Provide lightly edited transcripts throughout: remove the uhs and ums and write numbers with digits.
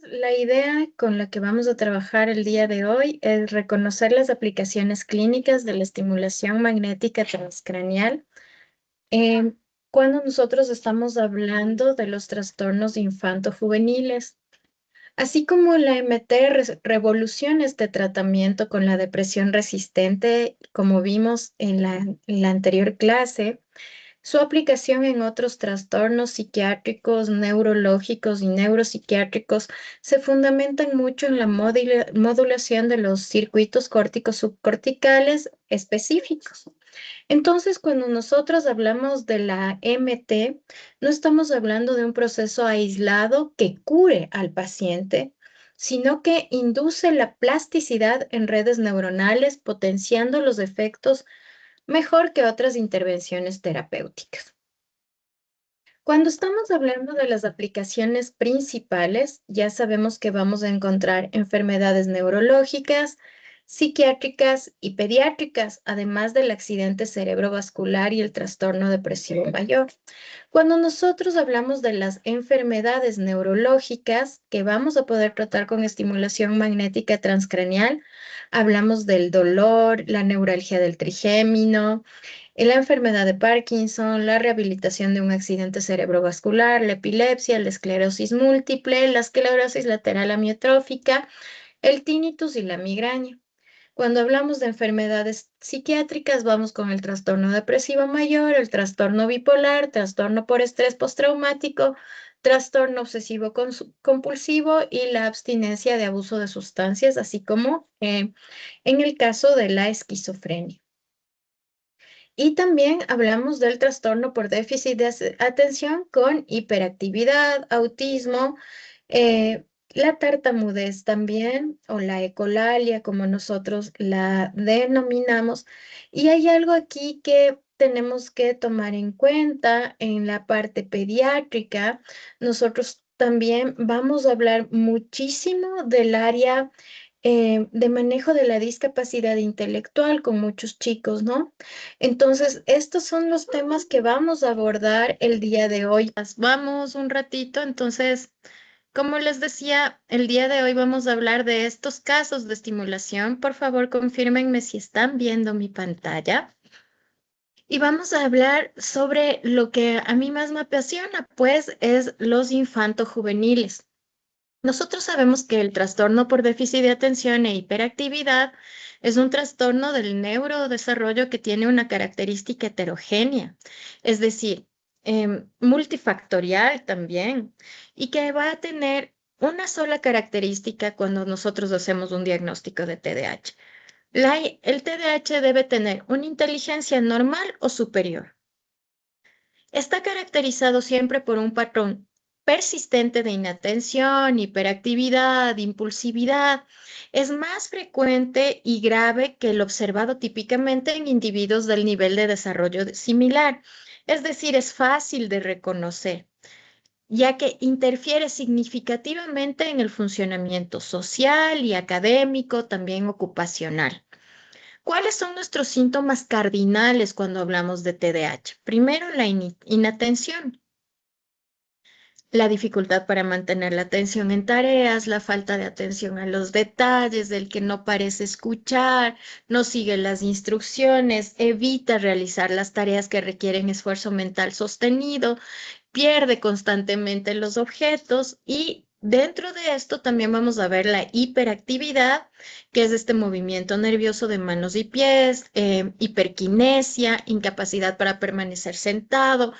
La idea con la que vamos a trabajar el día de hoy es reconocer las aplicaciones clínicas de la estimulación magnética transcranial eh, cuando nosotros estamos hablando de los trastornos infanto-juveniles, así como la MT revoluciona este tratamiento con la depresión resistente, como vimos en la anterior clase. Su aplicación en otros trastornos psiquiátricos, neurológicos y neuropsiquiátricos se fundamentan mucho en la modulación de los circuitos córticos subcorticales específicos. Entonces, cuando nosotros hablamos de la MT, no estamos hablando de un proceso aislado que cure al paciente, sino que induce la plasticidad en redes neuronales, potenciando los efectos mejor que otras intervenciones terapéuticas. Cuando estamos hablando de las aplicaciones principales, ya sabemos que vamos a encontrar enfermedades neurológicas, psiquiátricas y pediátricas, además del accidente cerebrovascular y el trastorno depresivo mayor. Cuando nosotros hablamos de las enfermedades neurológicas que vamos a poder tratar con estimulación magnética transcranial, hablamos del dolor, la neuralgia del trigémino, la enfermedad de Parkinson, la rehabilitación de un accidente cerebrovascular, la epilepsia, la esclerosis múltiple, la esclerosis lateral amiotrófica, el tinnitus y la migraña. Cuando hablamos de enfermedades psiquiátricas, vamos con el trastorno depresivo mayor, el trastorno bipolar, trastorno por estrés postraumático, trastorno obsesivo compulsivo y la abstinencia de abuso de sustancias, así como en el caso de la esquizofrenia. Y también hablamos del trastorno por déficit de atención con hiperactividad, autismo, la tartamudez también, o la ecolalia, como nosotros la denominamos. Y hay algo aquí que tenemos que tomar en cuenta en la parte pediátrica. Nosotros también vamos a hablar muchísimo del área de manejo de la discapacidad intelectual con muchos chicos, ¿no? Entonces, estos son los temas que vamos a abordar el día de hoy. Vamos un ratito, entonces, como les decía, el día de hoy vamos a hablar de estos casos de estimulación. Por favor, confírmenme si están viendo mi pantalla. Y vamos a hablar sobre lo que a mí más me apasiona, pues es los infantojuveniles. Nosotros sabemos que el trastorno por déficit de atención e hiperactividad es un trastorno del neurodesarrollo que tiene una característica heterogénea, es decir, multifactorial también, y que va a tener una sola característica cuando nosotros hacemos un diagnóstico de TDAH. El TDAH debe tener una inteligencia normal o superior. Está caracterizado siempre por un patrón persistente de inatención, hiperactividad, impulsividad. Es más frecuente y grave que el observado típicamente en individuos del nivel de desarrollo similar. Es decir, es fácil de reconocer, ya que interfiere significativamente en el funcionamiento social y académico, también ocupacional. ¿Cuáles son nuestros síntomas cardinales cuando hablamos de TDAH? Primero, la inatención, la dificultad para mantener la atención en tareas, la falta de atención a los detalles, del que no parece escuchar, no sigue las instrucciones, evita realizar las tareas que requieren esfuerzo mental sostenido, pierde constantemente los objetos y dentro de esto también vamos a ver la hiperactividad, que es este movimiento nervioso de manos y pies, hiperquinesia, incapacidad para permanecer sentado,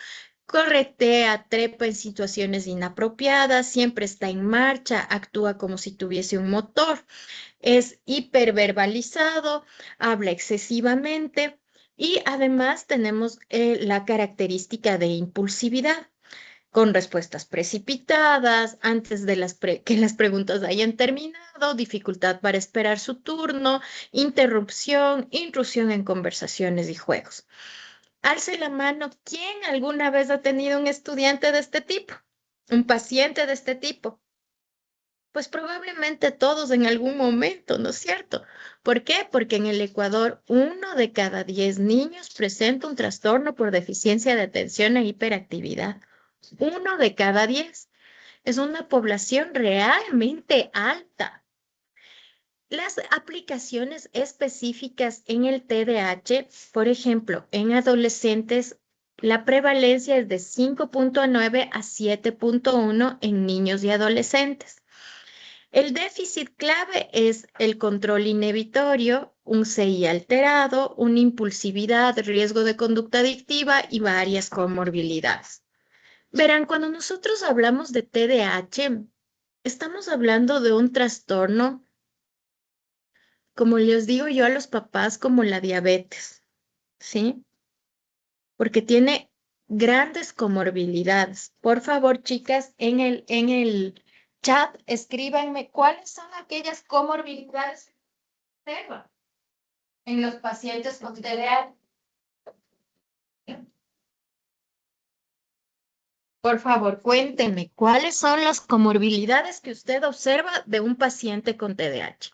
corretea, trepa en situaciones inapropiadas, siempre está en marcha, actúa como si tuviese un motor, es hiperverbalizado, habla excesivamente y además tenemos la característica de impulsividad con respuestas precipitadas, antes de que las preguntas hayan terminado, dificultad para esperar su turno, interrupción, intrusión en conversaciones y juegos. Alce la mano, ¿quién alguna vez ha tenido un estudiante de este tipo? ¿Un paciente de este tipo? Pues probablemente todos en algún momento, ¿no es cierto? ¿Por qué? Porque en el Ecuador, 1 de cada 10 niños presenta un trastorno por deficiencia de atención e hiperactividad. 1 de cada 10. Es una población realmente alta. Las aplicaciones específicas en el TDAH, por ejemplo, en adolescentes, la prevalencia es de 5.9 a 7.1 en niños y adolescentes. El déficit clave es el control inhibitorio, un CI alterado, una impulsividad, riesgo de conducta adictiva y varias comorbilidades. Verán, cuando nosotros hablamos de TDAH, estamos hablando de un trastorno, como les digo yo a los papás, como la diabetes, ¿sí? Porque tiene grandes comorbilidades. Por favor, chicas, en el chat, escríbanme cuáles son aquellas comorbilidades que observan en los pacientes con TDAH. Por favor, cuéntenme cuáles son las comorbilidades que usted observa de un paciente con TDAH.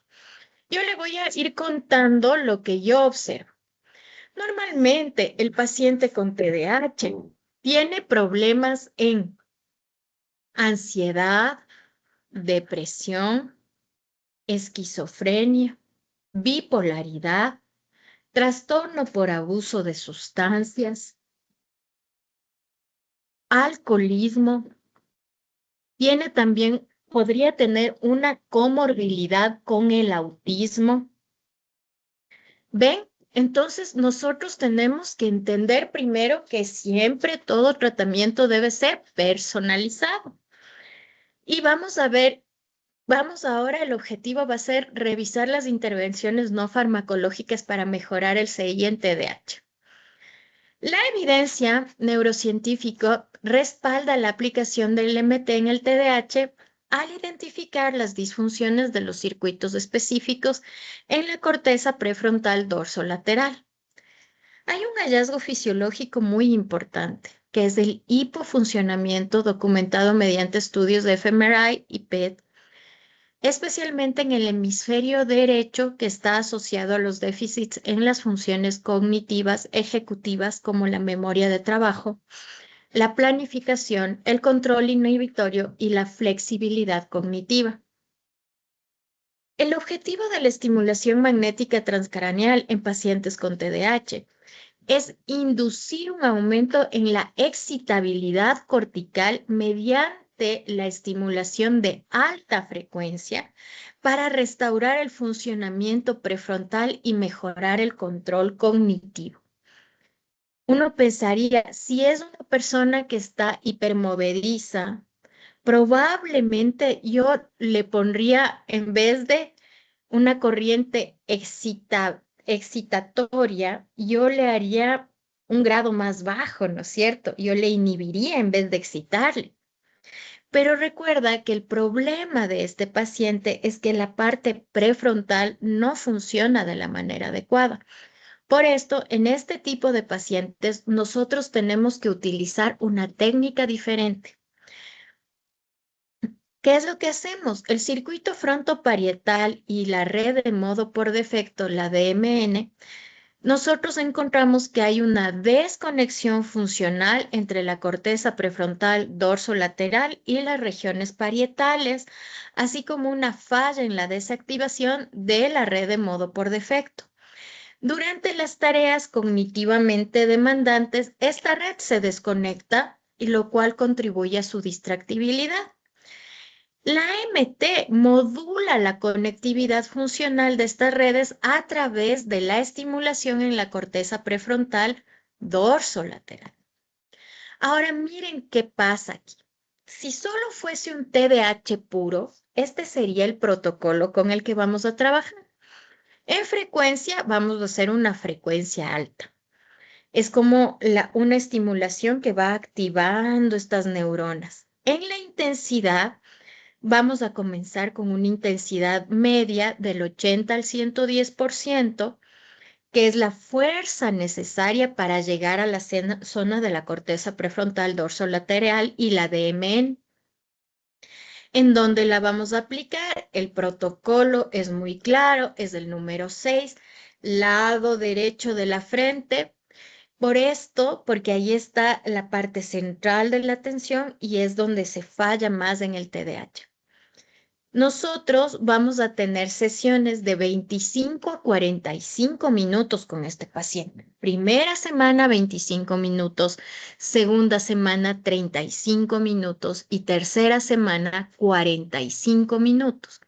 Yo le voy a ir contando lo que yo observo. Normalmente, el paciente con TDAH tiene problemas en ansiedad, depresión, esquizofrenia, bipolaridad, trastorno por abuso de sustancias, alcoholismo. Tiene también, podría tener una comorbilidad con el autismo. ¿Ven? Entonces, nosotros tenemos que entender primero que siempre todo tratamiento debe ser personalizado. Y vamos a ver, vamos ahora, el objetivo va a ser revisar las intervenciones no farmacológicas para mejorar el CI en TDAH. La evidencia neurocientífica respalda la aplicación del MT en el TDAH al identificar las disfunciones de los circuitos específicos en la corteza prefrontal dorsolateral. Hay un hallazgo fisiológico muy importante, que es el hipofuncionamiento documentado mediante estudios de fMRI y PET, especialmente en el hemisferio derecho, que está asociado a los déficits en las funciones cognitivas ejecutivas como la memoria de trabajo, la planificación, el control inhibitorio y la flexibilidad cognitiva. El objetivo de la estimulación magnética transcraneal en pacientes con TDAH es inducir un aumento en la excitabilidad cortical mediante la estimulación de alta frecuencia para restaurar el funcionamiento prefrontal y mejorar el control cognitivo. Uno pensaría, si es una persona que está hipermovediza, probablemente yo le pondría, en vez de una corriente excitatoria, yo le haría un grado más bajo, ¿no es cierto? Yo le inhibiría en vez de excitarle. Pero recuerda que el problema de este paciente es que la parte prefrontal no funciona de la manera adecuada. Por esto, en este tipo de pacientes, nosotros tenemos que utilizar una técnica diferente. ¿Qué es lo que hacemos? El circuito frontoparietal y la red de modo por defecto, la DMN, nosotros encontramos que hay una desconexión funcional entre la corteza prefrontal dorsolateral y las regiones parietales, así como una falla en la desactivación de la red de modo por defecto. Durante las tareas cognitivamente demandantes, esta red se desconecta, y lo cual contribuye a su distractibilidad. La MT modula la conectividad funcional de estas redes a través de la estimulación en la corteza prefrontal dorsolateral. Ahora miren qué pasa aquí. Si solo fuese un TDAH puro, este sería el protocolo con el que vamos a trabajar. En frecuencia vamos a hacer una frecuencia alta. Es como una estimulación que va activando estas neuronas. En la intensidad, vamos a comenzar con una intensidad media del 80 al 110%, que es la fuerza necesaria para llegar a la zona de la corteza prefrontal dorsolateral y la DMN. ¿En dónde la vamos a aplicar? El protocolo es muy claro, es el número 6, lado derecho de la frente. Por esto, porque ahí está la parte central de la atención y es donde se falla más en el TDAH. Nosotros vamos a tener sesiones de 25 a 45 minutos con este paciente. Primera semana, 25 minutos. Segunda semana, 35 minutos. Y tercera semana, 45 minutos.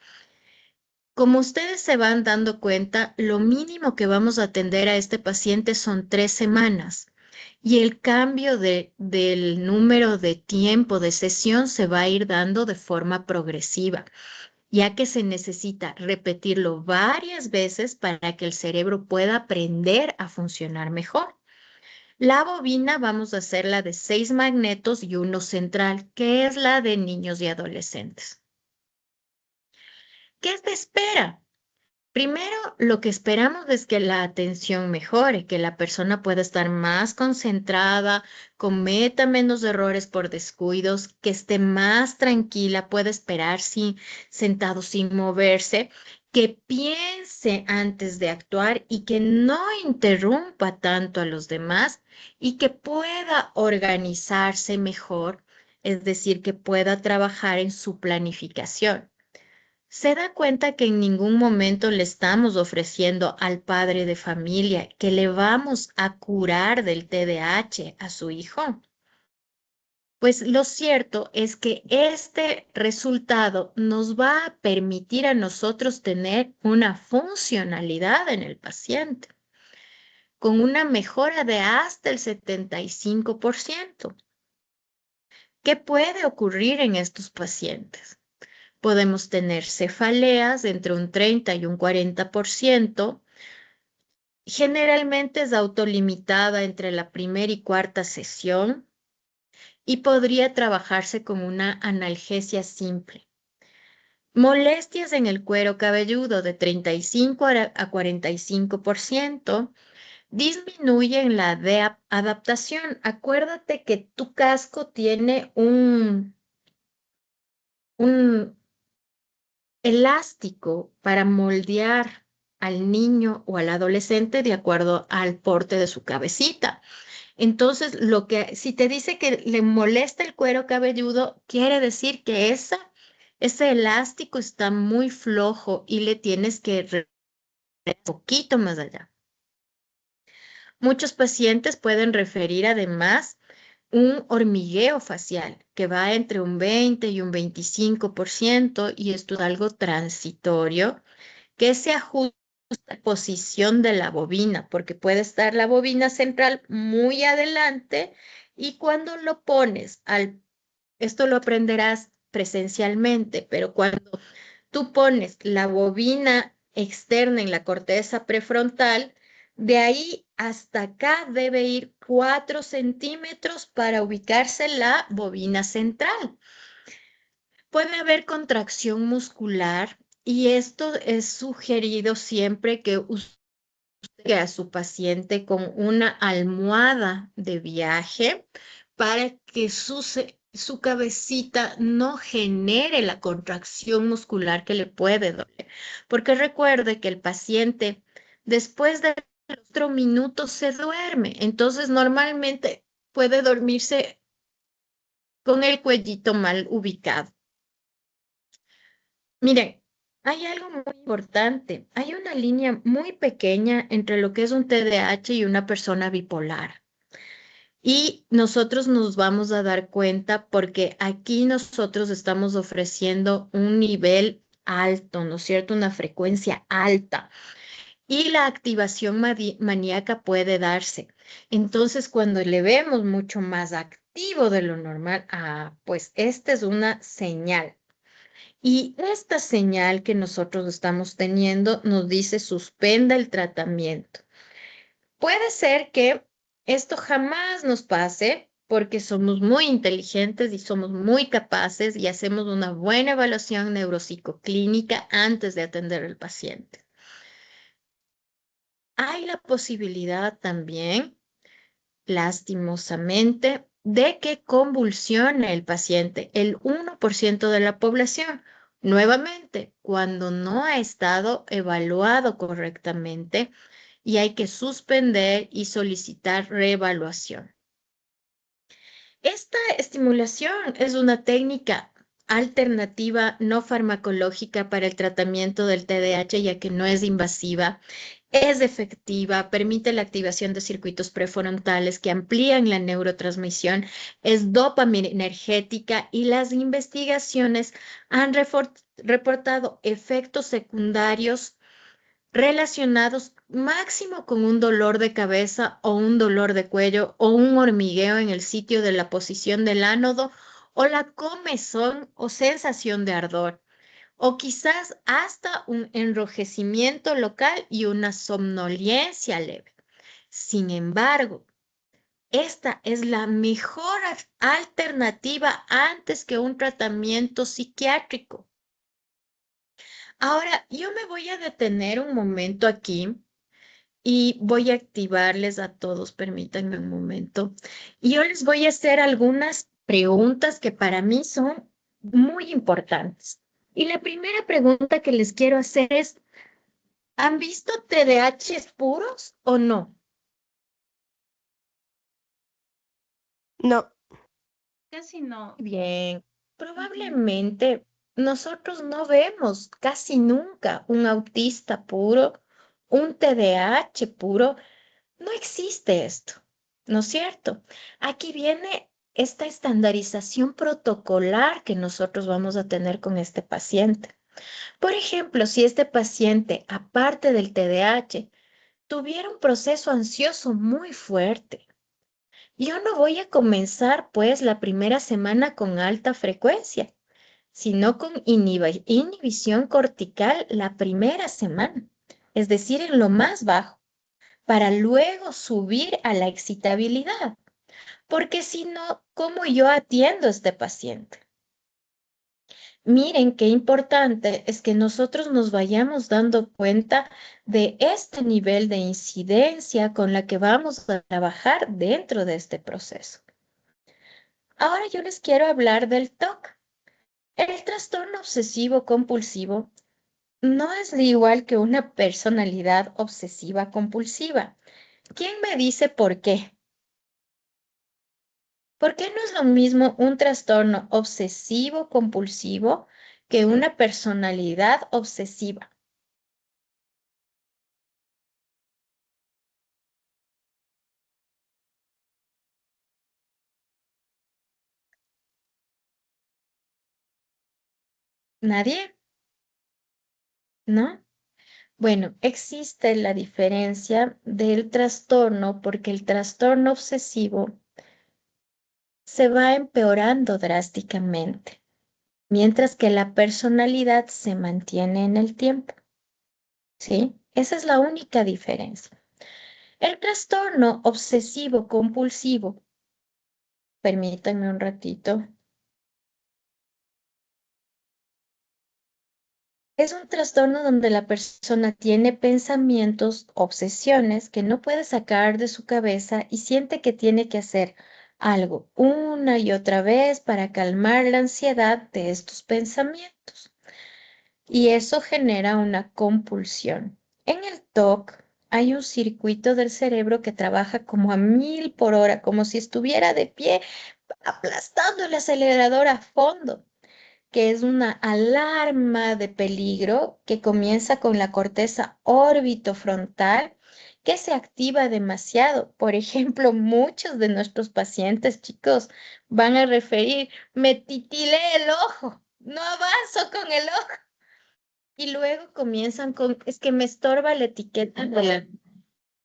Como ustedes se van dando cuenta, lo mínimo que vamos a atender a este paciente son 3 semanas. Y el cambio del número de tiempo de sesión se va a ir dando de forma progresiva, ya que se necesita repetirlo varias veces para que el cerebro pueda aprender a funcionar mejor. La bobina vamos a hacerla de 6 magnetos y uno central, que es la de niños y adolescentes. ¿Qué se espera? Primero, lo que esperamos es que la atención mejore, que la persona pueda estar más concentrada, cometa menos errores por descuidos, que esté más tranquila, pueda esperar sentado sin moverse, que piense antes de actuar y que no interrumpa tanto a los demás y que pueda organizarse mejor, es decir, que pueda trabajar en su planificación. Se da cuenta que en ningún momento le estamos ofreciendo al padre de familia que le vamos a curar del TDAH a su hijo. Pues lo cierto es que este resultado nos va a permitir a nosotros tener una funcionalidad en el paciente, con una mejora de hasta el 75%. ¿Qué puede ocurrir en estos pacientes? Podemos tener cefaleas entre un 30 y un 40%. Generalmente es autolimitada entre la primera y cuarta sesión y podría trabajarse con una analgesia simple. Molestias en el cuero cabelludo de 35 a 45% disminuyen la adaptación. Acuérdate que tu casco tiene un elástico para moldear al niño o al adolescente de acuerdo al porte de su cabecita. Entonces, si te dice que le molesta el cuero cabelludo, quiere decir que ese elástico está muy flojo y le tienes que un poquito más allá. Muchos pacientes pueden referir además un hormigueo facial que va entre un 20 y un 25% y esto es algo transitorio que se ajusta a la posición de la bobina, porque puede estar la bobina central muy adelante y cuando lo pones esto lo aprenderás presencialmente, pero cuando tú pones la bobina externa en la corteza prefrontal, de ahí hasta acá debe ir 4 centímetros para ubicarse la bobina central. Puede haber contracción muscular y esto es sugerido siempre que usted a su paciente con una almohada de viaje para que su cabecita no genere la contracción muscular que le puede doler. Porque recuerde que el paciente después de otro minuto se duerme. Entonces normalmente puede dormirse con el cuellito mal ubicado. Miren, hay algo muy importante. Hay una línea muy pequeña entre lo que es un TDAH y una persona bipolar. Y nosotros nos vamos a dar cuenta porque aquí nosotros estamos ofreciendo un nivel alto, ¿no es cierto? Una frecuencia alta. Y la activación maníaca puede darse. Entonces, cuando le vemos mucho más activo de lo normal, pues esta es una señal. Y esta señal que nosotros estamos teniendo nos dice suspenda el tratamiento. Puede ser que esto jamás nos pase porque somos muy inteligentes y somos muy capaces y hacemos una buena evaluación neuropsicoclínica antes de atender al paciente. Hay la posibilidad también, lastimosamente, de que convulsione el paciente, el 1% de la población. Nuevamente, cuando no ha estado evaluado correctamente y hay que suspender y solicitar reevaluación. Esta estimulación es una técnica alternativa no farmacológica para el tratamiento del TDAH, ya que no es invasiva, es efectiva, permite la activación de circuitos prefrontales que amplían la neurotransmisión, es dopaminergética y las investigaciones han reportado efectos secundarios relacionados máximo con un dolor de cabeza o un dolor de cuello o un hormigueo en el sitio de la posición del ánodo o la comezón o sensación de ardor o quizás hasta un enrojecimiento local y una somnolencia leve. Sin embargo, esta es la mejor alternativa antes que un tratamiento psiquiátrico. Ahora, yo me voy a detener un momento aquí y voy a activarles a todos, permítanme un momento. Y yo les voy a hacer algunas preguntas que para mí son muy importantes. Y la primera pregunta que les quiero hacer es, ¿han visto TDAHs puros o no? No, Casi no. Bien, probablemente nosotros no vemos casi nunca un autista puro, un TDAH puro. No existe esto, ¿no es cierto? Aquí viene esta estandarización protocolar que nosotros vamos a tener con este paciente. Por ejemplo, si este paciente, aparte del TDAH, tuviera un proceso ansioso muy fuerte, yo no voy a comenzar pues la primera semana con alta frecuencia, sino con inhibición cortical la primera semana, es decir, en lo más bajo para luego subir a la excitabilidad, porque si no, ¿cómo yo atiendo a este paciente? Miren qué importante es que nosotros nos vayamos dando cuenta de este nivel de incidencia con la que vamos a trabajar dentro de este proceso. Ahora yo les quiero hablar del TOC. El trastorno obsesivo compulsivo no es igual que una personalidad obsesiva compulsiva. ¿Quién me dice por qué? ¿Por qué no es lo mismo un trastorno obsesivo compulsivo que una personalidad obsesiva? ¿Nadie? ¿No? Bueno, existe la diferencia del trastorno porque el trastorno obsesivo se va empeorando drásticamente, mientras que la personalidad se mantiene en el tiempo. ¿Sí? Esa es la única diferencia. El trastorno obsesivo compulsivo, permítanme un ratito. Es un trastorno donde la persona tiene pensamientos, obsesiones que no puede sacar de su cabeza y siente que tiene que hacer algo una y otra vez para calmar la ansiedad de estos pensamientos. Y eso genera una compulsión. En el TOC hay un circuito del cerebro que trabaja como a 1000 por hora, como si estuviera de pie, aplastando el acelerador a fondo que es una alarma de peligro que comienza con la corteza orbitofrontal que se activa demasiado. Por ejemplo, muchos de nuestros pacientes, chicos, van a referir, me titilé el ojo, no avanzo con el ojo. Y luego comienzan con, es que me estorba la etiqueta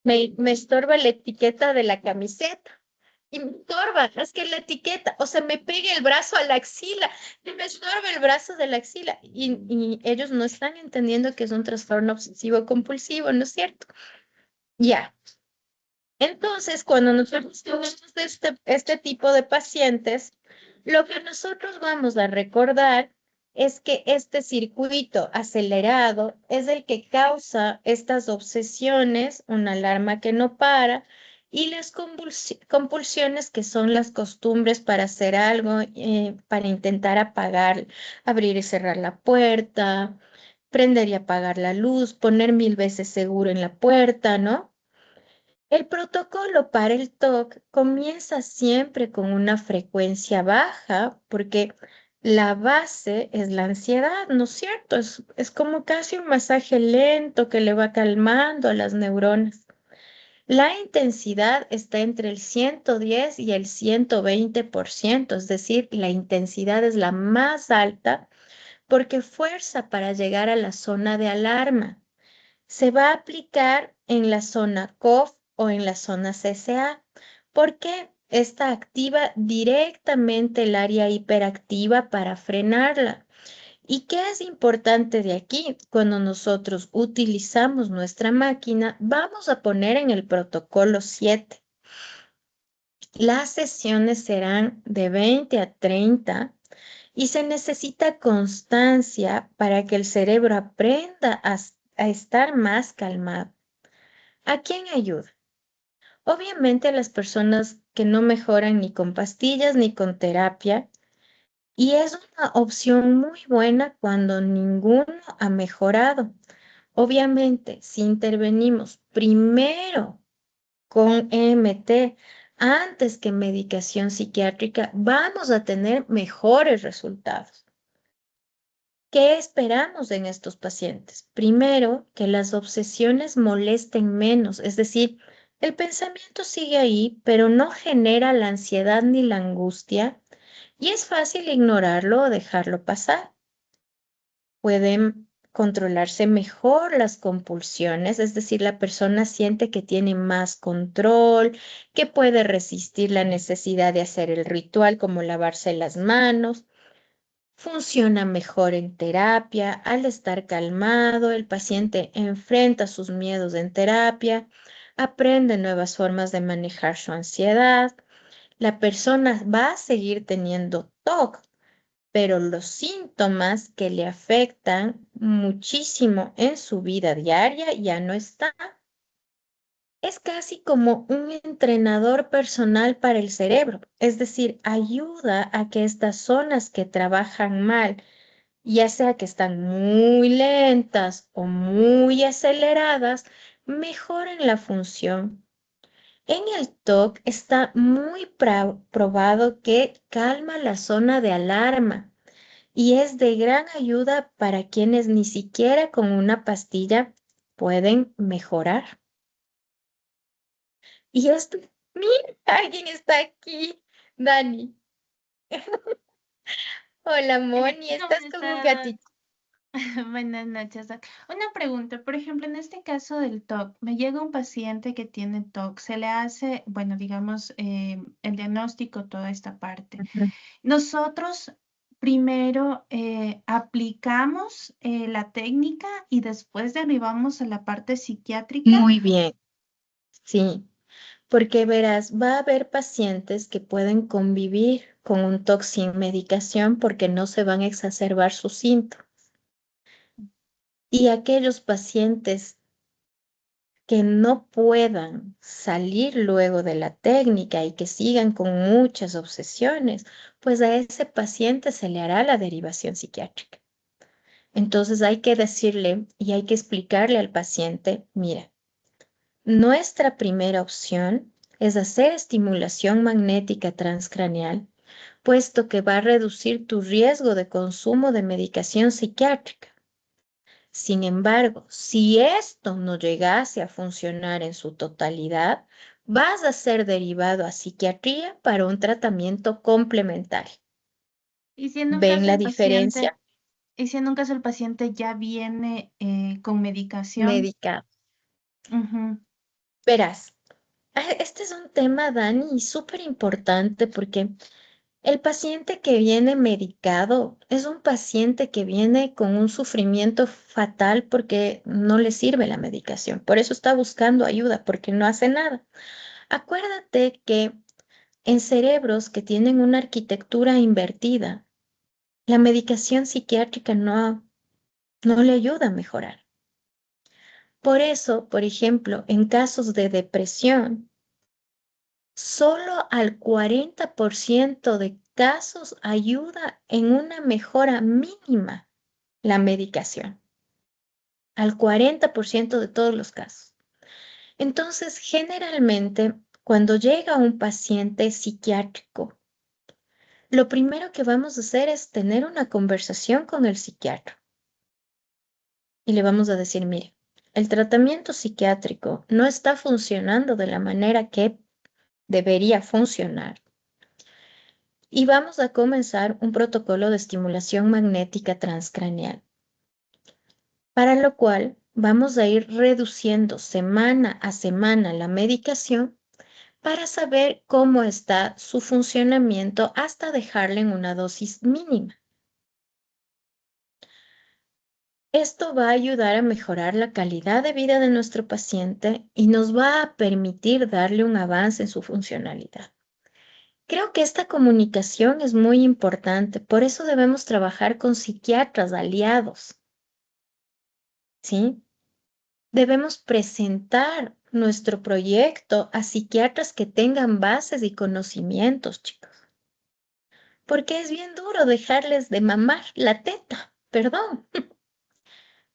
me estorba la etiqueta de la camiseta. Y me estorba, es que la etiqueta, o sea, me pega el brazo a la axila y me estorba el brazo de la axila. Y ellos no están entendiendo que es un trastorno obsesivo compulsivo, ¿no es cierto? Ya. Entonces, cuando nosotros tenemos este tipo de pacientes, lo que nosotros vamos a recordar es que este circuito acelerado es el que causa estas obsesiones, una alarma que no para, y las compulsiones que son las costumbres para hacer algo, para intentar apagar, abrir y cerrar la puerta, prender y apagar la luz, poner 1000 veces seguro en la puerta, ¿no? El protocolo para el TOC comienza siempre con una frecuencia baja porque la base es la ansiedad, ¿no es cierto? Es como casi un masaje lento que le va calmando a las neuronas. La intensidad está entre el 110 y el 120%, es decir, la intensidad es la más alta porque fuerza para llegar a la zona de alarma. Se va a aplicar en la zona COF o en la zona CCA, porque esta activa directamente el área hiperactiva para frenarla. ¿Y qué es importante de aquí? Cuando nosotros utilizamos nuestra máquina, vamos a poner en el protocolo 7. Las sesiones serán de 20 a 30 y se necesita constancia para que el cerebro aprenda a estar más calmado. ¿A quién ayuda? Obviamente a las personas que no mejoran ni con pastillas ni con terapia, y es una opción muy buena cuando ninguno ha mejorado. Obviamente, si intervenimos primero con EMT antes que medicación psiquiátrica, vamos a tener mejores resultados. ¿Qué esperamos en estos pacientes? Primero, que las obsesiones molesten menos, es decir, el pensamiento sigue ahí, pero no genera la ansiedad ni la angustia y es fácil ignorarlo o dejarlo pasar. Pueden controlarse mejor las compulsiones, es decir, la persona siente que tiene más control, que puede resistir la necesidad de hacer el ritual como lavarse las manos. Funciona mejor en terapia. Al estar calmado, el paciente enfrenta sus miedos en terapia, aprende nuevas formas de manejar su ansiedad. La persona va a seguir teniendo TOC, pero los síntomas que le afectan muchísimo en su vida diaria ya no están. Es casi como un entrenador personal para el cerebro, es decir, ayuda a que estas zonas que trabajan mal, ya sea que están muy lentas o muy aceleradas, mejoren la función. En el TOC está muy probado que calma la zona de alarma y es de gran ayuda para quienes ni siquiera con una pastilla pueden mejorar. Y esto, mira, alguien está aquí, Dani. Hola, Moni, ¿Cómo estás con un estás? gatito. Buenas noches, Doc. Una pregunta, por ejemplo, en este caso del TOC, me llega un paciente que tiene TOC, se le hace, bueno, digamos, el diagnóstico, toda esta parte. Nosotros primero aplicamos la técnica y después derivamos a la parte psiquiátrica. Muy bien, sí. Porque verás, va a haber pacientes que pueden convivir con un TOC sin medicación porque no se van a exacerbar sus síntomas. Y aquellos pacientes que no puedan salir luego de la técnica y que sigan con muchas obsesiones, pues a ese paciente se le hará la derivación psiquiátrica. Entonces hay que decirle y hay que explicarle al paciente, mira, nuestra primera opción es hacer estimulación magnética transcraneal, puesto que va a reducir tu riesgo de consumo de medicación psiquiátrica. Sin embargo, si esto no llegase a funcionar en su totalidad, vas a ser derivado a psiquiatría para un tratamiento complementario. Y si en un ¿Ven caso la el paciente, diferencia y si en un caso el paciente ya viene con medicación. médica? Ujú. Verás, este es un tema, Dani, súper importante porque el paciente que viene medicado es un paciente que viene con un sufrimiento fatal porque no le sirve la medicación. Por eso está buscando ayuda, porque no hace nada. Acuérdate que en cerebros que tienen una arquitectura invertida, la medicación psiquiátrica no le ayuda a mejorar. Por eso, por ejemplo, en casos de depresión, solo al 40% de casos ayuda en una mejora mínima la medicación. Al 40% de todos los casos. Entonces, generalmente, cuando llega un paciente psiquiátrico, lo primero que vamos a hacer es tener una conversación con el psiquiatra. Y le vamos a decir, mire, el tratamiento psiquiátrico no está funcionando de la manera que debería funcionar. Y vamos a comenzar un protocolo de estimulación magnética transcraneal, para lo cual vamos a ir reduciendo semana a semana la medicación para saber cómo está su funcionamiento hasta dejarle en una dosis mínima. Esto va a ayudar a mejorar la calidad de vida de nuestro paciente y nos va a permitir darle un avance en su funcionalidad. Creo que esta comunicación es muy importante, por eso debemos trabajar con psiquiatras aliados, ¿sí? Debemos presentar nuestro proyecto a psiquiatras que tengan bases y conocimientos, chicos, porque es bien duro dejarles de mamar la teta, perdón.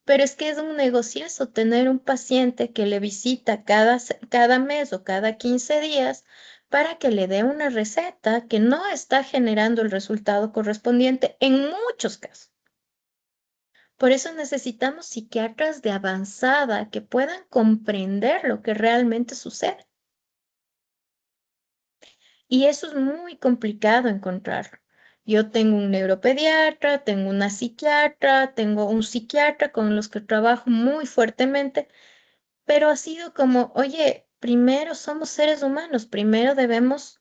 Pero es que es un negociazo tener un paciente que le visita cada mes o cada 15 días para que le dé una receta que no está generando el resultado correspondiente en muchos casos. Por eso necesitamos psiquiatras de avanzada que puedan comprender lo que realmente sucede. Y eso es muy complicado encontrarlo. Yo tengo un neuropediatra, tengo una psiquiatra, tengo un psiquiatra con los que trabajo muy fuertemente. Pero ha sido como, oye, primero somos seres humanos, primero debemos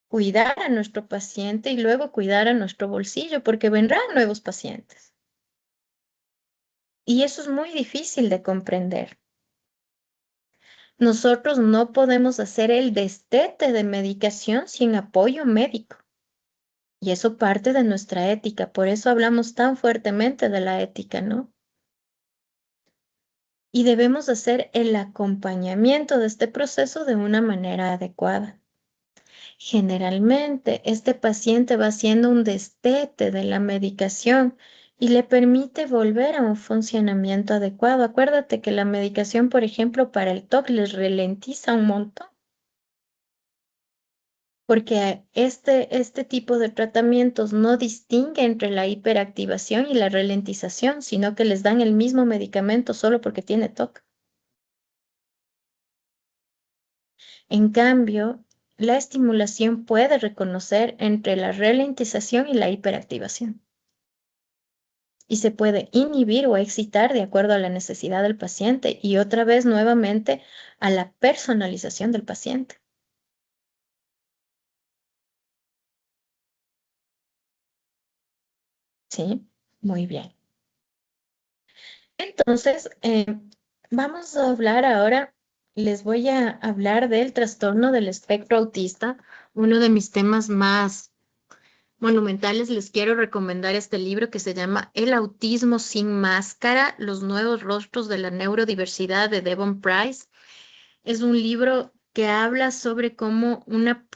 cuidar a nuestro paciente y luego cuidar a nuestro bolsillo, porque vendrán nuevos pacientes. Y eso es muy difícil de comprender. Nosotros no podemos hacer el destete de medicación sin apoyo médico. Y eso parte de nuestra ética, por eso hablamos tan fuertemente de la ética, ¿no? Y debemos hacer el acompañamiento de este proceso de una manera adecuada. Generalmente, este paciente va haciendo un destete de la medicación y le permite volver a un funcionamiento adecuado. Acuérdate que la medicación, por ejemplo, para el TOC les ralentiza un montón, porque este tipo de tratamientos no distingue entre la hiperactivación y la ralentización, sino que les dan el mismo medicamento solo porque tiene TOC. En cambio, la estimulación puede reconocer entre la ralentización y la hiperactivación y se puede inhibir o excitar de acuerdo a la necesidad del paciente y otra vez nuevamente a la personalización del paciente. ¿Sí? Muy bien. Entonces, vamos a hablar ahora, les voy a hablar del trastorno del espectro autista, uno de mis temas más monumentales. Les quiero recomendar este libro que se llama El autismo sin máscara, los nuevos rostros de la neurodiversidad de Devon Price. Es un libro que habla sobre cómo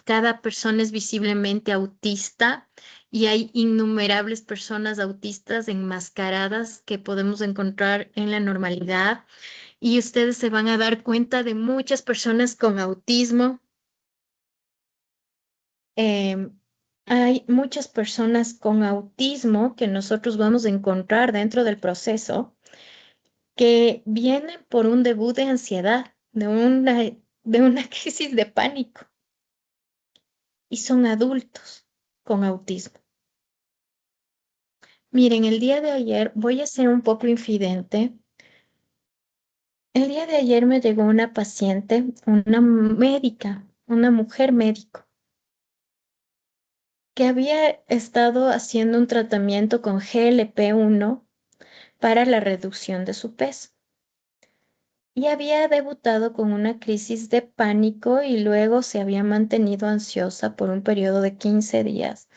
cada persona es visiblemente autista y hay innumerables personas autistas enmascaradas que podemos encontrar en la normalidad. Y ustedes se van a dar cuenta de muchas personas con autismo. Em, Hay muchas personas con autismo que nosotros vamos a encontrar dentro del proceso que vienen por un debut de ansiedad, de una crisis de pánico y son adultos con autismo. Miren, el día de ayer voy a ser un poco infidente. El día de ayer me llegó una paciente, una médica, una mujer médico, que había estado haciendo un tratamiento con GLP-1 para la reducción de su peso. Y había debutado con una crisis de pánico y luego se había mantenido ansiosa por un periodo de 15 días.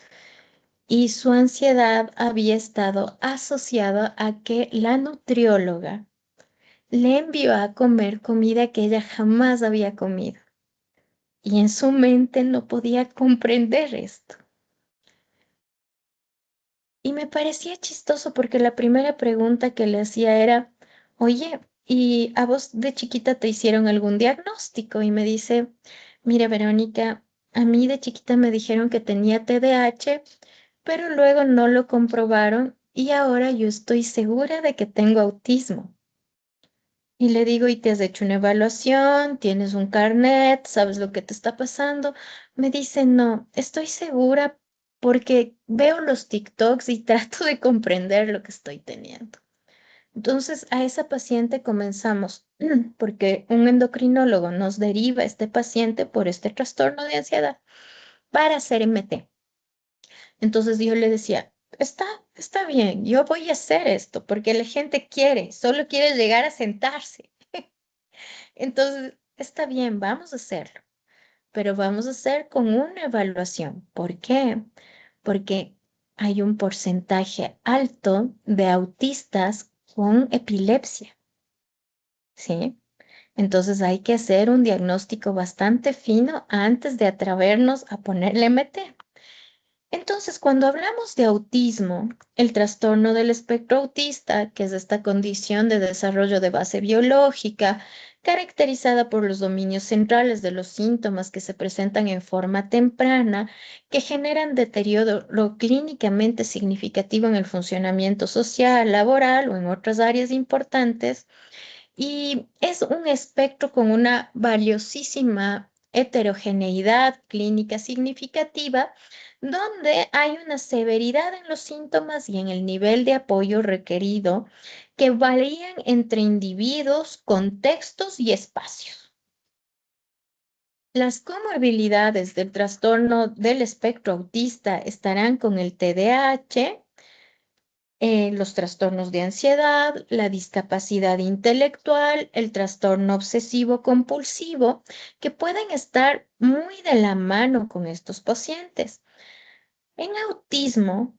Y su ansiedad había estado asociada a que la nutrióloga le envió a comer comida que ella jamás había comido. Y en su mente no podía comprender esto. Y me parecía chistoso porque la primera pregunta que le hacía era, oye, ¿y a vos de chiquita te hicieron algún diagnóstico? Y me dice, mira, Verónica, a mí de chiquita me dijeron que tenía TDAH, pero luego no lo comprobaron y ahora yo estoy segura de que tengo autismo. Y le digo, ¿y te has hecho una evaluación? ¿Tienes un carnet? ¿Sabes lo que te está pasando? Me dice, no, estoy segura porque veo los TikToks y trato de comprender lo que estoy teniendo. Entonces, a esa paciente comenzamos, porque un endocrinólogo nos deriva a este paciente por este trastorno de ansiedad para hacer MT. Entonces yo le decía, está, está bien, yo voy a hacer esto porque la gente quiere, solo quiere llegar a sentarse. Entonces, está bien, vamos a hacerlo, pero vamos a hacer con una evaluación. ¿Por qué? Porque hay un porcentaje alto de autistas con epilepsia, ¿sí? Entonces hay que hacer un diagnóstico bastante fino antes de atrevernos a ponerle MT. Entonces, cuando hablamos de autismo, el trastorno del espectro autista, que es esta condición de desarrollo de base biológica, caracterizada por los dominios centrales de los síntomas que se presentan en forma temprana, que generan deterioro clínicamente significativo en el funcionamiento social, laboral o en otras áreas importantes, y es un espectro con una valiosísima heterogeneidad clínica significativa, donde hay una severidad en los síntomas y en el nivel de apoyo requerido que varían entre individuos, contextos y espacios. Las comorbilidades del trastorno del espectro autista estarán con el TDAH, los trastornos de ansiedad, la discapacidad intelectual, el trastorno obsesivo compulsivo, que pueden estar muy de la mano con estos pacientes. En autismo,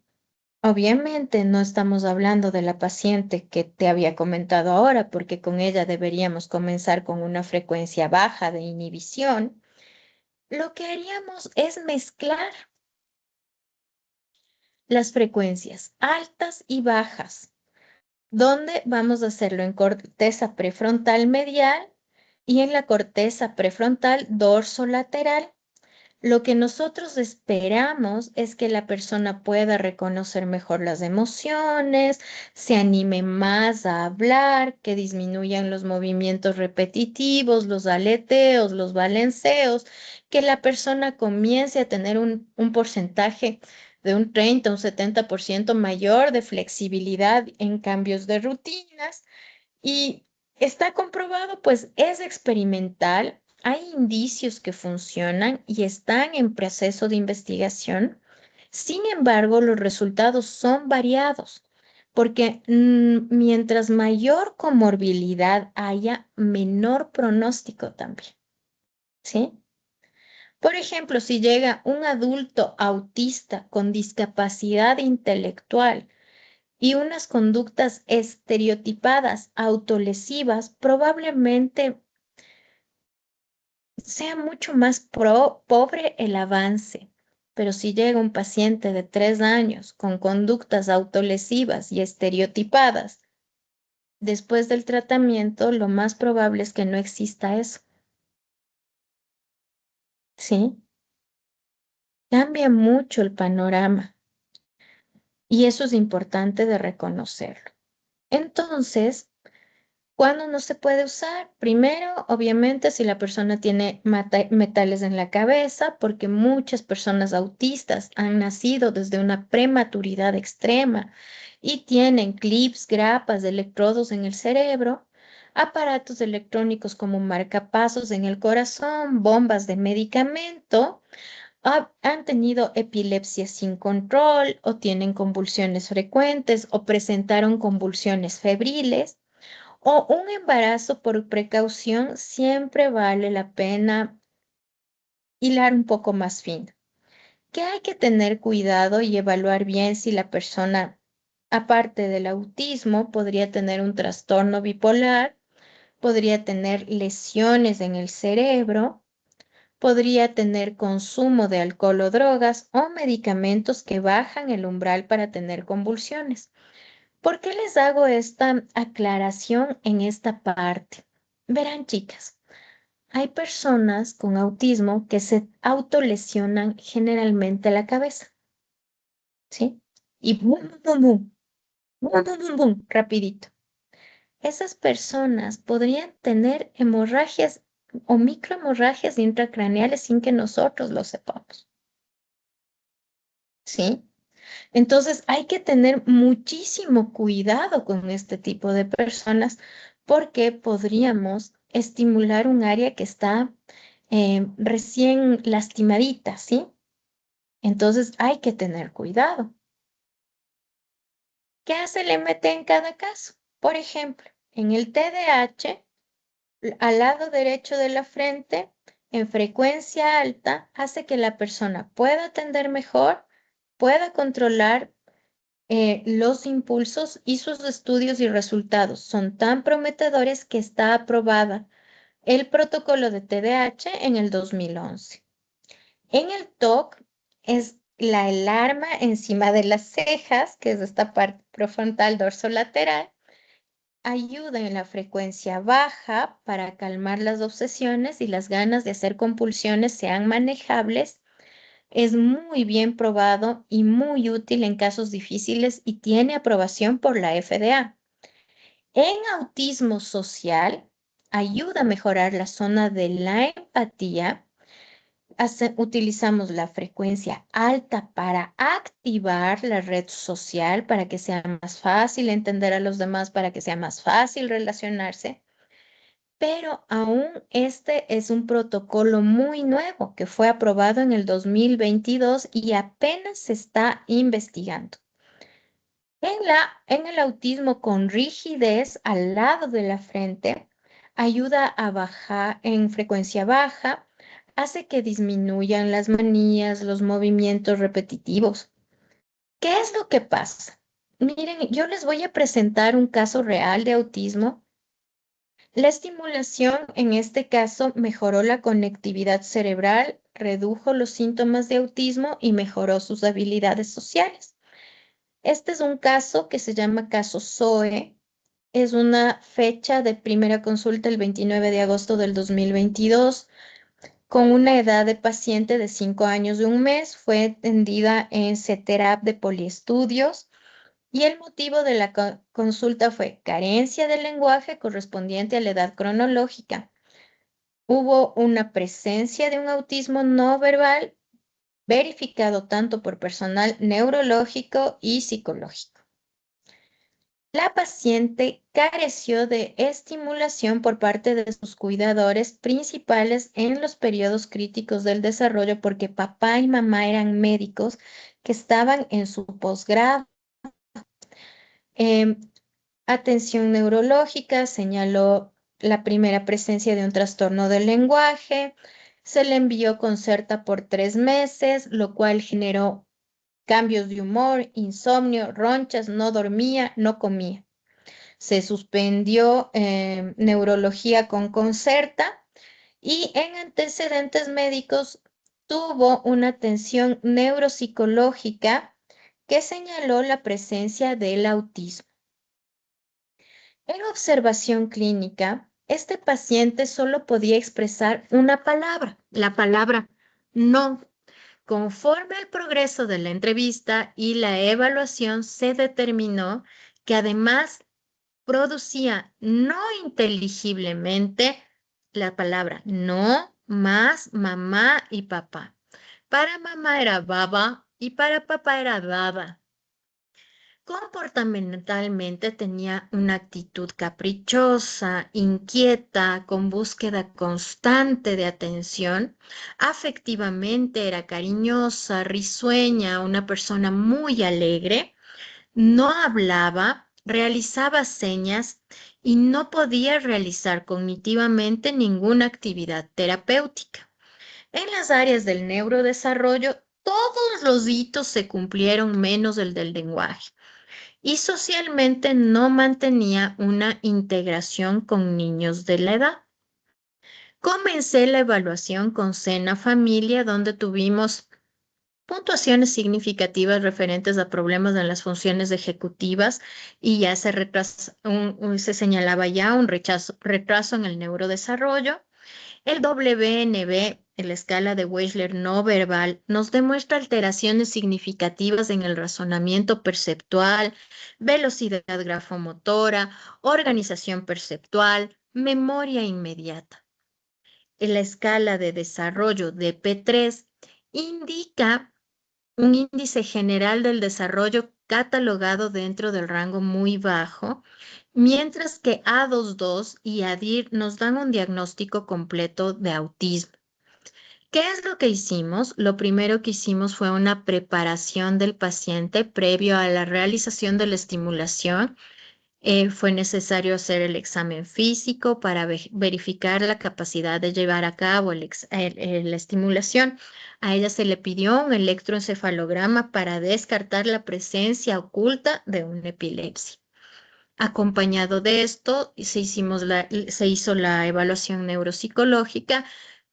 obviamente no estamos hablando de la paciente que te había comentado ahora, porque con ella deberíamos comenzar con una frecuencia baja de inhibición. Lo que haríamos es mezclar las frecuencias altas y bajas, donde vamos a hacerlo en corteza prefrontal medial y en la corteza prefrontal dorsolateral. Lo que nosotros esperamos es que la persona pueda reconocer mejor las emociones, se anime más a hablar, que disminuyan los movimientos repetitivos, los aleteos, los balanceos, que la persona comience a tener un porcentaje de un 30, un 70% mayor de flexibilidad en cambios de rutinas. Y está comprobado, pues es experimental, hay indicios que funcionan y están en proceso de investigación. Sin embargo, los resultados son variados, porque mientras mayor comorbilidad haya, menor pronóstico también, ¿sí? Por ejemplo, si llega un adulto autista con discapacidad intelectual y unas conductas estereotipadas autolesivas, probablemente sea mucho más pobre el avance. Pero si llega un paciente de 3 años con conductas autolesivas y estereotipadas, después del tratamiento, lo más probable es que no exista eso. ¿Sí? Cambia mucho el panorama y eso es importante de reconocerlo. Entonces, ¿cuándo no se puede usar? Primero, obviamente, si la persona tiene metales en la cabeza, porque muchas personas autistas han nacido desde una prematuridad extrema y tienen clips, grapas, electrodos en el cerebro, aparatos electrónicos como marcapasos en el corazón, bombas de medicamento, han tenido epilepsia sin control o tienen convulsiones frecuentes o presentaron convulsiones febriles o un embarazo por precaución, siempre vale la pena hilar un poco más fino. Que hay que tener cuidado y evaluar bien si la persona, aparte del autismo, podría tener un trastorno bipolar, podría tener lesiones en el cerebro, podría tener consumo de alcohol o drogas o medicamentos que bajan el umbral para tener convulsiones. ¿Por qué les hago esta aclaración en esta parte? Verán, chicas, hay personas con autismo que se autolesionan generalmente la cabeza, ¿sí? Y bum, bum, bum, bum, bum, bum, bum, rapidito. Esas personas podrían tener hemorragias o microhemorragias intracraneales sin que nosotros lo sepamos, ¿sí? Entonces hay que tener muchísimo cuidado con este tipo de personas porque podríamos estimular un área que está recién lastimadita, ¿sí? Entonces hay que tener cuidado. ¿Qué hace el MT en cada caso? Por ejemplo, en el TDAH, al lado derecho de la frente, en frecuencia alta, hace que la persona pueda atender mejor, pueda controlar los impulsos, y sus estudios y resultados son tan prometedores que está aprobada el protocolo de TDAH en el 2011. En el TOC es la alarma encima de las cejas, que es esta parte prefrontal dorsolateral, ayuda en la frecuencia baja para calmar las obsesiones y las ganas de hacer compulsiones sean manejables. Es muy bien probado y muy útil en casos difíciles y tiene aprobación por la FDA. En autismo social, ayuda a mejorar la zona de la empatía. Utilizamos la frecuencia alta para activar la red social, para que sea más fácil entender a los demás, para que sea más fácil relacionarse. Pero aún este es un protocolo muy nuevo que fue aprobado en el 2022 y apenas se está investigando. En el autismo con rigidez al lado de la frente, ayuda a bajar en frecuencia baja, hace que disminuyan las manías, los movimientos repetitivos. ¿Qué es lo que pasa? Miren, yo les voy a presentar un caso real de autismo. La estimulación en este caso mejoró la conectividad cerebral, redujo los síntomas de autismo y mejoró sus habilidades sociales. Este es un caso que se llama caso Zoe. Es una fecha de primera consulta el 29 de agosto del 2022, con una edad de paciente de 5 años y un mes. Fue atendida en CETERAP de Poliestudios. Y el motivo de la consulta fue carencia de lenguaje correspondiente a la edad cronológica. Hubo una presencia de un autismo no verbal verificado tanto por personal neurológico y psicológico. La paciente careció de estimulación por parte de sus cuidadores principales en los periodos críticos del desarrollo porque papá y mamá eran médicos que estaban en su posgrado. Atención neurológica señaló la primera presencia de un trastorno del lenguaje. Se le envió Concerta por 3 meses, lo cual generó cambios de humor, insomnio, ronchas, no dormía, no comía. Se suspendió neurología con Concerta y en antecedentes médicos tuvo una atención neuropsicológica que señaló la presencia del autismo. En observación clínica, este paciente solo podía expresar una palabra, la palabra no. Conforme al progreso de la entrevista y la evaluación, se determinó que además producía no inteligiblemente la palabra no más mamá y papá. Para mamá era baba y para papá era dada. Comportamentalmente tenía una actitud caprichosa, inquieta, con búsqueda constante de atención. Afectivamente era cariñosa, risueña, una persona muy alegre. No hablaba, realizaba señas y no podía realizar cognitivamente ninguna actividad terapéutica. En las áreas del neurodesarrollo, todos los hitos se cumplieron menos el del lenguaje y socialmente no mantenía una integración con niños de la edad. Comencé la evaluación con Cena Familia, donde tuvimos puntuaciones significativas referentes a problemas en las funciones ejecutivas y ya se señalaba ya un retraso en el neurodesarrollo. El WNB, en la escala de Wechsler no verbal, nos demuestra alteraciones significativas en el razonamiento perceptual, velocidad grafomotora, organización perceptual, memoria inmediata. En la escala de desarrollo de P3 indica un índice general del desarrollo catalogado dentro del rango muy bajo, mientras que A22 y ADIR nos dan un diagnóstico completo de autismo. ¿Qué es lo que hicimos? Lo primero que hicimos fue una preparación del paciente previo a la realización de la estimulación. Fue necesario hacer el examen físico para verificar la capacidad de llevar a cabo la estimulación. A ella se le pidió un electroencefalograma para descartar la presencia oculta de una epilepsia. Acompañado de esto, se hizo la evaluación neuropsicológica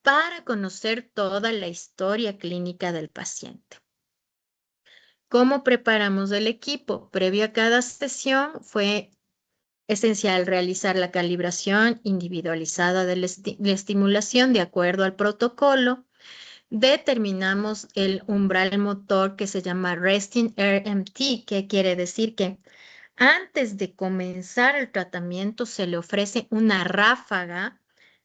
para conocer toda la historia clínica del paciente. ¿Cómo preparamos el equipo? Previo a cada sesión fue esencial realizar la calibración individualizada de la estimulación de acuerdo al protocolo. Determinamos el umbral motor que se llama Resting RMT, que quiere decir que antes de comenzar el tratamiento se le ofrece una ráfaga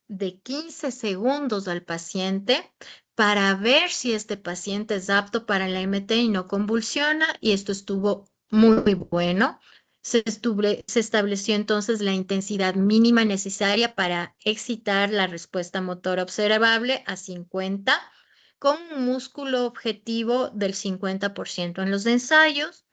de 15 segundos al paciente para ver si este paciente es apto para la MT y no convulsiona, y esto estuvo muy bueno. Se estableció entonces la intensidad mínima necesaria para excitar la respuesta motora observable a 50, con un músculo objetivo del 50% en los ensayos.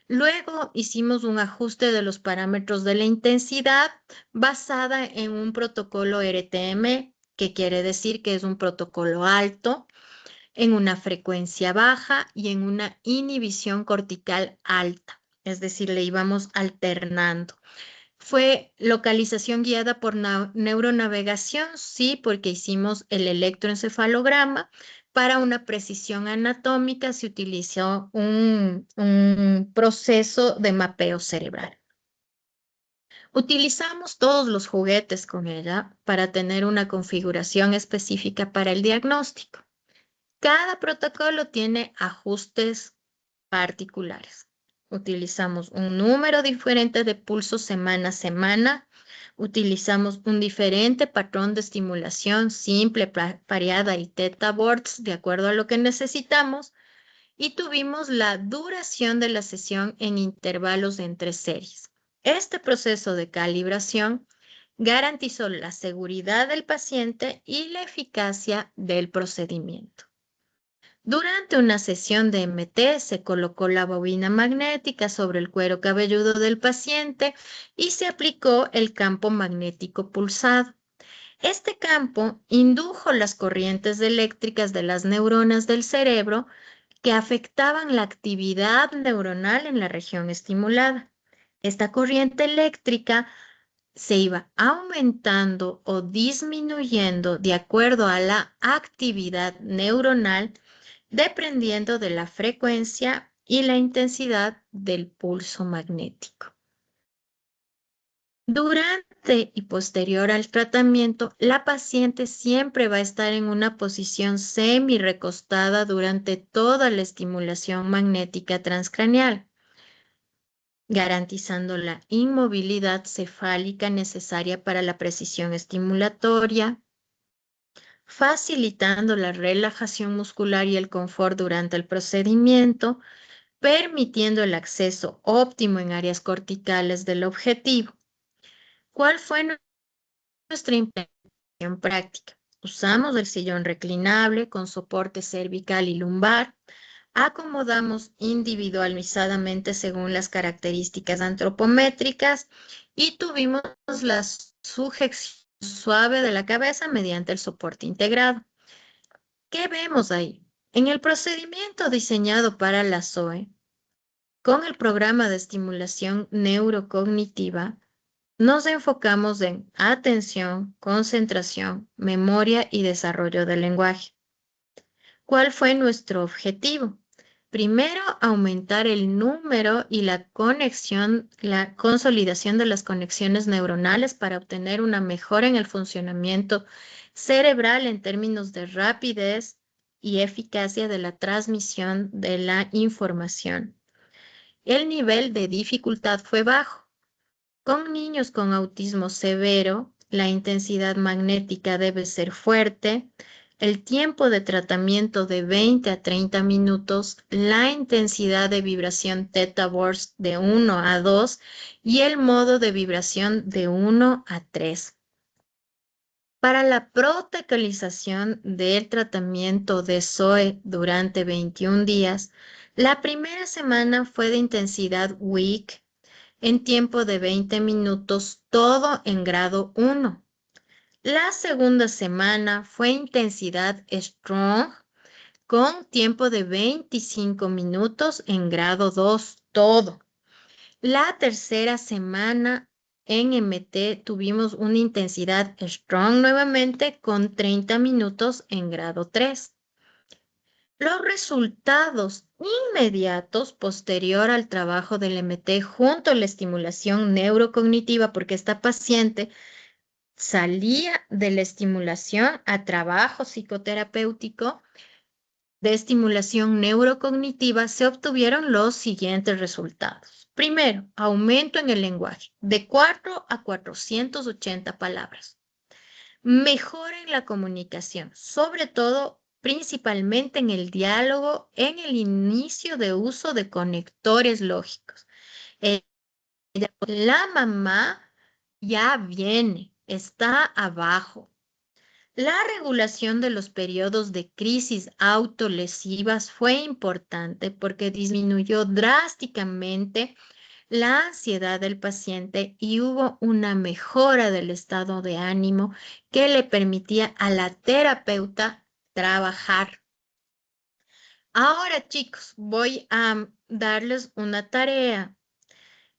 Luego hicimos un ajuste de los parámetros de la intensidad basada en un protocolo RTM, que quiere decir que es un protocolo alto, en una frecuencia baja y en una inhibición cortical alta. Es decir, le íbamos alternando. ¿Fue localización guiada por neuronavegación? Sí, porque hicimos el electroencefalograma. Para una precisión anatómica se utilizó un proceso de mapeo cerebral. Utilizamos todos los juguetes con ella para tener una configuración específica para el diagnóstico. Cada protocolo tiene ajustes particulares. Utilizamos un número diferente de pulsos semana a semana. Utilizamos un diferente patrón de estimulación simple, pareada y theta boards de acuerdo a lo que necesitamos. Y tuvimos la duración de la sesión en intervalos de entre series. Este proceso de calibración garantizó la seguridad del paciente y la eficacia del procedimiento. Durante una sesión de MT se colocó la bobina magnética sobre el cuero cabelludo del paciente y se aplicó el campo magnético pulsado. Este campo indujo las corrientes eléctricas de las neuronas del cerebro que afectaban la actividad neuronal en la región estimulada. Esta corriente eléctrica se iba aumentando o disminuyendo de acuerdo a la actividad neuronal, dependiendo de la frecuencia y la intensidad del pulso magnético. Durante y posterior al tratamiento, la paciente siempre va a estar en una posición semi-recostada durante toda la estimulación magnética transcraneal, garantizando la inmovilidad cefálica necesaria para la precisión estimulatoria, facilitando la relajación muscular y el confort durante el procedimiento, permitiendo el acceso óptimo en áreas corticales del objetivo. ¿Cuál fue nuestra implementación práctica? Usamos el sillón reclinable con soporte cervical y lumbar. Acomodamos individualizadamente según las características antropométricas y tuvimos la sujeción suave de la cabeza mediante el soporte integrado. ¿Qué vemos ahí? En el procedimiento diseñado para la SOE, con el programa de estimulación neurocognitiva, nos enfocamos en atención, concentración, memoria y desarrollo del lenguaje. ¿Cuál fue nuestro objetivo? Primero, aumentar el número y la consolidación de las conexiones neuronales para obtener una mejora en el funcionamiento cerebral en términos de rapidez y eficacia de la transmisión de la información. El nivel de dificultad fue bajo. Con niños con autismo severo, la intensidad magnética debe ser fuerte, el tiempo de tratamiento de 20 a 30 minutos, la intensidad de vibración Theta Burst de 1 a 2 y el modo de vibración de 1 a 3. Para la protocolización del tratamiento de SOE durante 21 días, la primera semana fue de intensidad weak, en tiempo de 20 minutos, todo en grado 1. La segunda semana fue intensidad strong con tiempo de 25 minutos en grado 2, todo. La tercera semana en MT tuvimos una intensidad strong nuevamente con 30 minutos en grado 3. Los resultados inmediatos posterior al trabajo del MT junto a la estimulación neurocognitiva, porque esta paciente salía de la estimulación a trabajo psicoterapéutico de estimulación neurocognitiva, se obtuvieron los siguientes resultados. Primero, aumento en el lenguaje de 4 a 480 palabras. Mejora en la comunicación, sobre todo principalmente en el diálogo, en el inicio de uso de conectores lógicos. La mamá ya viene, está abajo. La regulación de los periodos de crisis autolesivas fue importante porque disminuyó drásticamente la ansiedad del paciente y hubo una mejora del estado de ánimo que le permitía a la terapeuta trabajar. Ahora, chicos, voy a darles una tarea.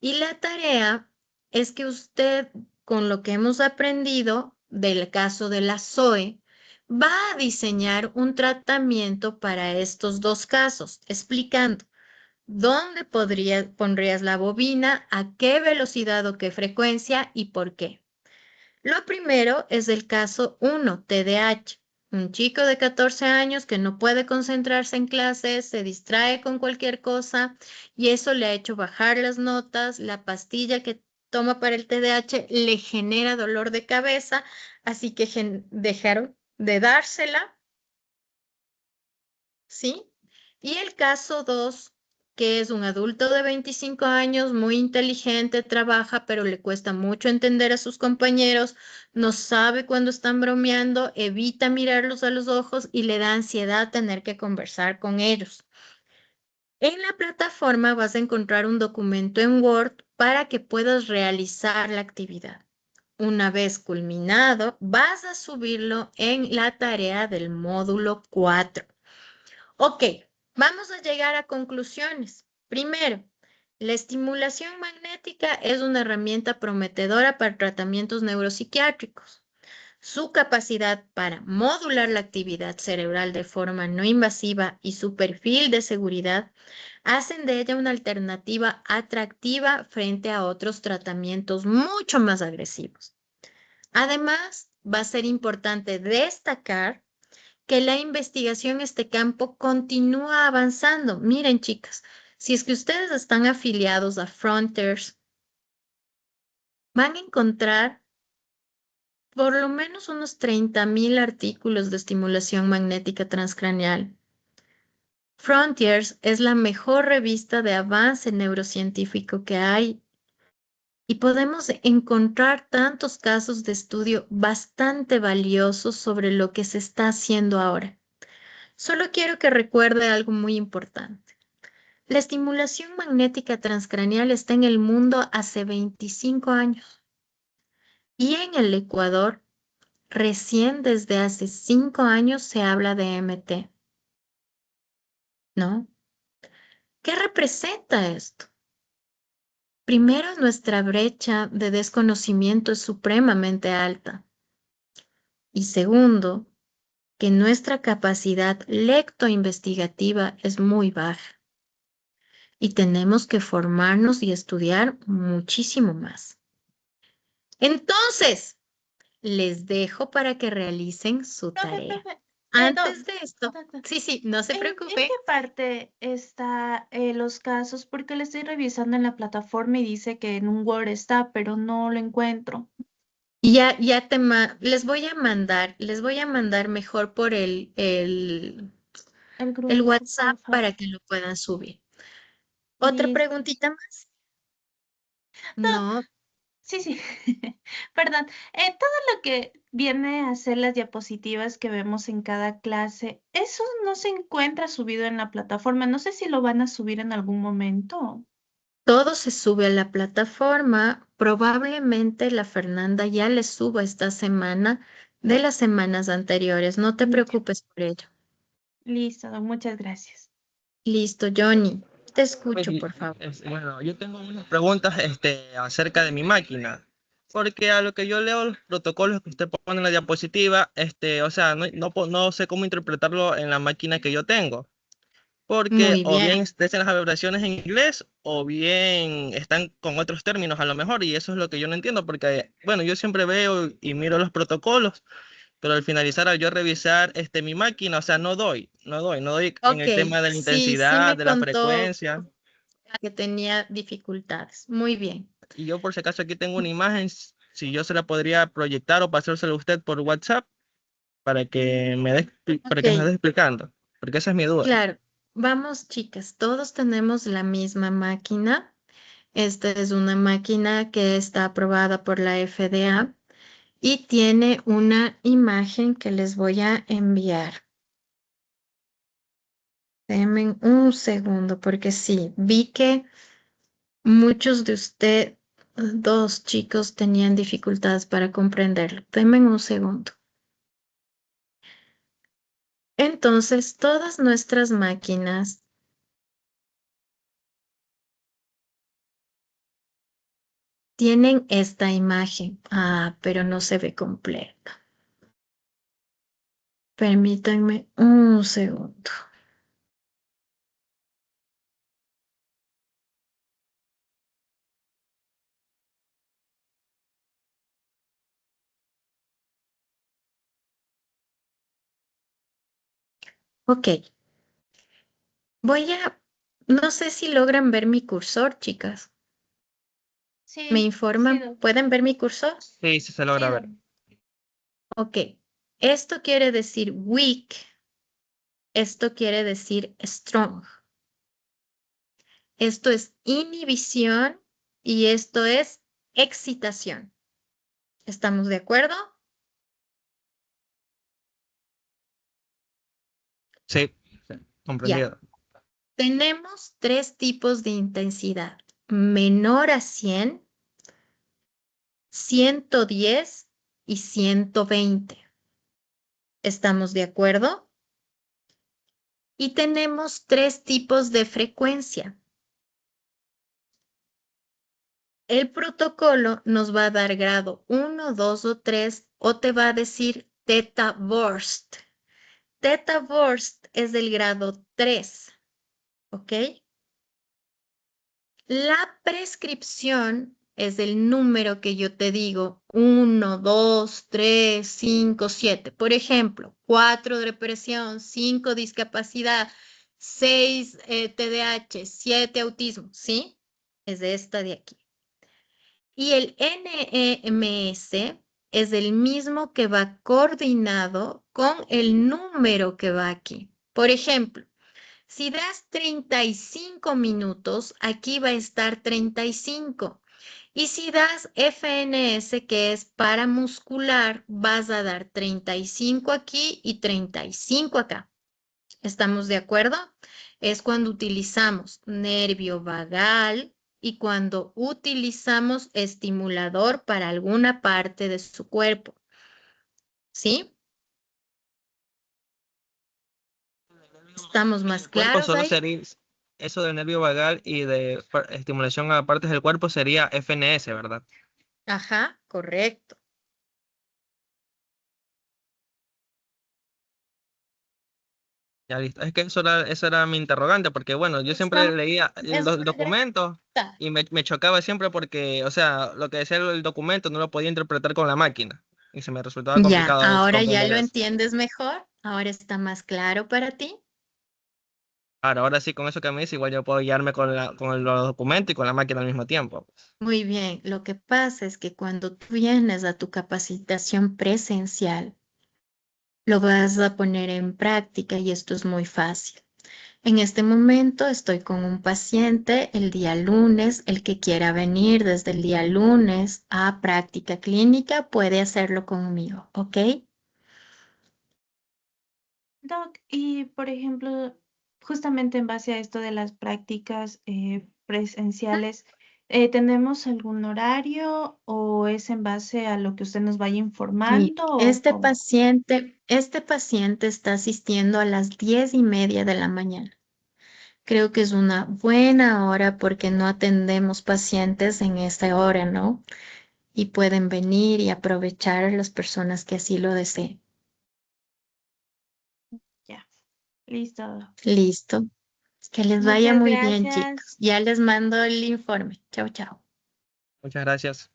Y la tarea es que usted, con lo que hemos aprendido del caso de la SOE, va a diseñar un tratamiento para estos dos casos, explicando dónde pondrías la bobina, a qué velocidad o qué frecuencia y por qué. Lo primero es el caso 1, TDAH. Un chico de 14 años que no puede concentrarse en clases, se distrae con cualquier cosa y eso le ha hecho bajar las notas. La pastilla que toma para el TDAH le genera dolor de cabeza, así que dejaron de dársela, ¿sí? Y el caso 2, que es un adulto de 25 años, muy inteligente, trabaja, pero le cuesta mucho entender a sus compañeros, no sabe cuándo están bromeando, evita mirarlos a los ojos y le da ansiedad tener que conversar con ellos. En la plataforma vas a encontrar un documento en Word para que puedas realizar la actividad. Una vez culminado, vas a subirlo en la tarea del módulo 4. Ok, vamos a llegar a conclusiones. Primero, la estimulación magnética es una herramienta prometedora para tratamientos neuropsiquiátricos. Su capacidad para modular la actividad cerebral de forma no invasiva y su perfil de seguridad hacen de ella una alternativa atractiva frente a otros tratamientos mucho más agresivos. Además, va a ser importante destacar que la investigación en este campo continúa avanzando. Miren, chicas, si es que ustedes están afiliados a Frontiers, van a encontrar por lo menos unos 30,000 artículos de estimulación magnética transcranial. Frontiers es la mejor revista de avance neurocientífico que hay y podemos encontrar tantos casos de estudio bastante valiosos sobre lo que se está haciendo ahora. Solo quiero que recuerde algo muy importante. La estimulación magnética transcranial está en el mundo hace 25 años y en el Ecuador recién desde hace 5 años se habla de MT, ¿no? ¿Qué representa esto? Primero, nuestra brecha de desconocimiento es supremamente alta. Y segundo, que nuestra capacidad lectoinvestigativa es muy baja. y tenemos que formarnos y estudiar muchísimo más. Entonces, les dejo para que realicen su Profe, tarea. profe, Antes de esto, doctor, sí, no se ¿en preocupe. qué parte está los casos? Porque le estoy revisando en la plataforma y dice que en un Word está, pero no lo encuentro. Les voy a mandar mejor por El el grupo, WhatsApp por favor. para que lo puedan subir. ¿Otra Listo. preguntita más? Doc, No, sí, sí. Perdón. Todo lo que viene a ser las diapositivas que vemos en cada clase, eso no se encuentra subido en la plataforma. No sé si lo van a subir en algún momento. todo se sube a la plataforma. Probablemente la Fernanda ya les suba esta semana de las semanas anteriores. No te Ya. preocupes por ello. Listo, doc, muchas gracias. Listo, Johnny. Te Pues, escucho, por favor. bueno, yo tengo unas preguntas acerca de mi máquina, porque a lo que yo leo los protocolos que usted pone en la diapositiva, o sea, no sé cómo interpretarlo en la máquina que yo tengo, porque Muy o bien. bien dicen las abreviaciones en inglés o bien están con otros términos a lo mejor, y eso es lo que yo no entiendo, porque, bueno, yo siempre veo y miro los protocolos, pero al finalizar, al yo revisar mi máquina, o sea, no doy en Ok, el tema de la sí intensidad, me de la contó frecuencia. que tenía dificultades. Muy bien. Y yo por si acaso aquí tengo una imagen, si yo se la podría proyectar o pasársela a usted por WhatsApp para que me Ok, esté explicando, porque esa es mi duda. claro. Vamos, chicas, todos tenemos la misma máquina. Esta es una máquina que está aprobada por la FDA y tiene una imagen que les voy a enviar. Denme un segundo, porque sí, vi que muchos de ustedes, dos chicos, tenían dificultades para comprenderlo. Denme un segundo. Entonces, todas nuestras máquinas tienen esta imagen. Ah, pero no se ve completa. Permítanme un segundo. Ok, no sé si logran ver mi cursor, chicas. ¿Me Sí, sí, informan? doc. ¿Pueden ver mi cursor? Sí, sí se Sí, logra doc. ver. Ok, esto quiere decir weak, esto quiere decir strong. Esto es inhibición y esto es excitación. ¿Estamos de acuerdo? Sí, sí, Ya. comprendido. Tenemos tres tipos de intensidad. Menor a 100, 110 y 120. ¿Estamos de acuerdo? Y tenemos tres tipos de frecuencia. El protocolo nos va a dar grado 1, 2 o 3 o te va a decir Theta Burst. Theta Burst es del grado 3, ¿ok? La prescripción es el número que yo te digo, 1, 2, 3, 5, 7. Por ejemplo, 4 depresión, 5 discapacidad, 6 TDAH, 7 autismo, ¿sí? Es de esta de aquí. Y el NEMS es el mismo que va coordinado con el número que va aquí. Por ejemplo, si das 35 minutos, aquí va a estar 35. Y si das FNS, que es paramuscular, vas a dar 35 aquí y 35 acá. ¿Estamos de acuerdo? Es cuando utilizamos nervio vagal y cuando utilizamos estimulador para alguna parte de su cuerpo. ¿Sí? ¿Estamos más El cuerpo claros solo ahí? sería, eso del nervio vagal y de estimulación a partes del cuerpo sería FNS, ¿verdad? Ajá, correcto. Ya listo. Es que eso era mi interrogante, porque bueno, yo siempre Estamos- leía es los una documentos directa. y me chocaba siempre porque, o sea, lo que decía el documento no lo podía interpretar con la máquina y se me resultaba Ya, complicado ahora ya comprender lo eso. entiendes mejor, ahora está más claro para ti. Ahora sí, con eso que me dice, igual yo puedo guiarme con los documentos y con la máquina al mismo tiempo. Muy bien, lo que pasa es que cuando tú vienes a tu capacitación presencial, lo vas a poner en práctica y esto es muy fácil. En este momento estoy con un paciente el día lunes. El que quiera venir desde el día lunes a práctica clínica puede hacerlo conmigo, ¿ok? Doc, y por ejemplo, justamente en base a esto de las prácticas presenciales, ¿tenemos algún horario o es en base a lo que usted nos vaya Sí, informando o cómo? este paciente está asistiendo a las 10:30 de la mañana. Creo que es una buena hora porque no atendemos pacientes en esta hora, ¿no? Y pueden venir y aprovechar a las personas que así lo deseen. Ya, listo, Doc. Listo. Que les vaya Muchas muy bien, gracias. chicos. Ya les mando el informe. Chao, chao. Muchas gracias.